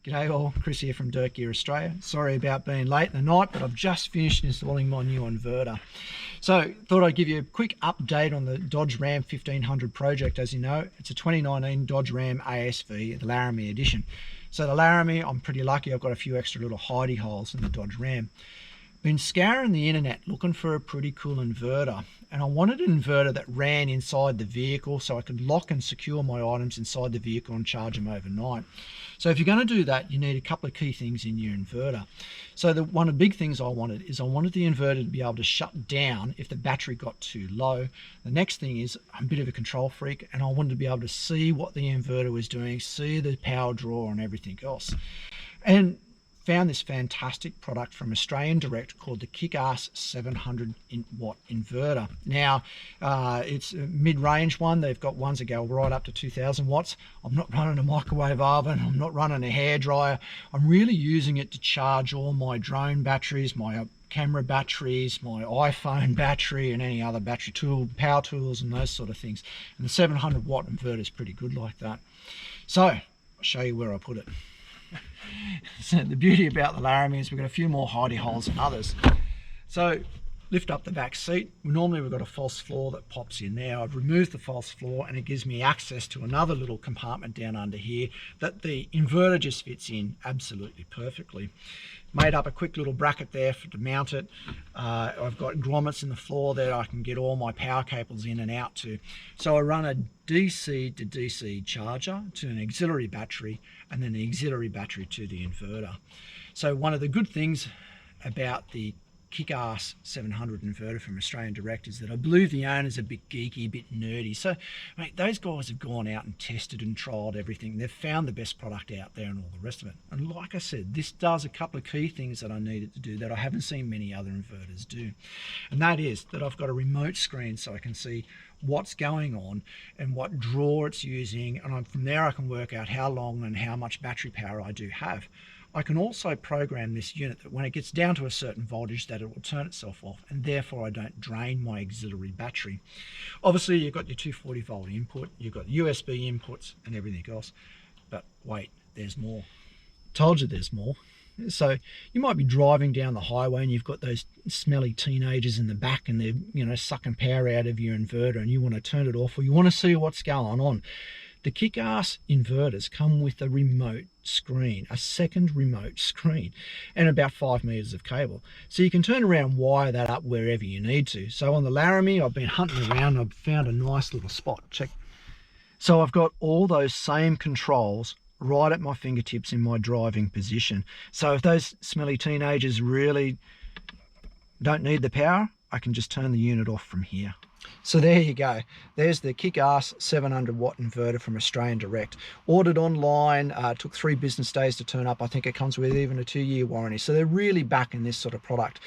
G'day all, Chris here from DirtGear Australia. Sorry about being late in the night, but I've just finished installing my new inverter. So thought I'd give you a quick update on the Dodge Ram 1500 project. As you know, it's a 2019 Dodge Ram ASV, the Laramie edition. So the Laramie, I'm pretty lucky, I've got a few extra little hidey holes in the Dodge Ram. Been scouring the internet looking for a pretty cool inverter, and I wanted an inverter that ran inside the vehicle so I could lock and secure my items inside the vehicle and charge them overnight. So if you're going to do that, you need a couple of key things in your inverter. So one of the big things I wanted the inverter to be able to shut down if the battery got too low. The next thing is, I'm a bit of a control freak, and I wanted to be able to see what the inverter was doing, see the power draw and everything else. And found this fantastic product from Australian Direct called the Arse 700 watt inverter. Now it's a mid-range one. They've got ones that go right up to 2000 watts. I'm not running a microwave oven, I'm not running a hairdryer. I'm really using it to charge all my drone batteries, my camera batteries, my iPhone battery, and any other battery tool, power tools and those sort of things. And the 700 watt inverter is pretty good like that. So I'll show you where I put it. So the beauty about the Laramie is we've got a few more hidey holes than others. So lift up the back seat. Normally we've got a false floor that pops in there. I've removed the false floor and it gives me access to another little compartment down under here that the inverter just fits in absolutely perfectly. Made up a quick little bracket there to mount it. I've got grommets in the floor that I can get all my power cables in and out to. So I run a DC to DC charger to an auxiliary battery, and then the auxiliary battery to the inverter. So one of the good things about the Arse 700 inverter from Australian Direct is that I believe the owner's a bit geeky, a bit nerdy. So mate, those guys have gone out and tested and trialed everything. They've found the best product out there and all the rest of it. And like I said, this does a couple of key things that I needed to do that I haven't seen many other inverters do. And that is that I've got a remote screen so I can see what's going on and what draw it's using, and from there I can work out how long and how much battery power I do have. I can also program this unit that when it gets down to a certain voltage that it will turn itself off, and therefore I don't drain my auxiliary battery. Obviously you've got your 240 volt input, you've got USB inputs and everything else, but wait, there's more. Told you there's more. So you might be driving down the highway and you've got those smelly teenagers in the back and they're sucking power out of your inverter, and you want to turn it off or you want to see what's going on. The Arse inverters come with a remote screen, a second remote screen, and about 5 meters of cable. So you can turn around and wire that up wherever you need to. So on the Laramie, I've been hunting around, I've found a nice little spot. Check. So I've got all those same controls right at my fingertips in my driving position. So if those smelly teenagers really don't need the power, I can just turn the unit off from here. So there you go. There's the Arse 700 watt inverter from Australian Direct. Ordered online, took 3 business days to turn up. I think it comes with even a 2-year warranty. So they're really backing this sort of product.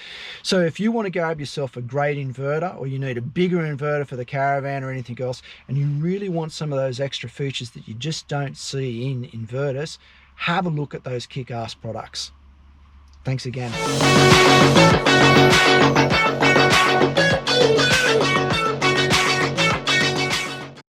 So if you want to grab yourself a great inverter, or you need a bigger inverter for the caravan or anything else, and you really want some of those extra features that you just don't see in inverters, have a look at those Arse products. Thanks again.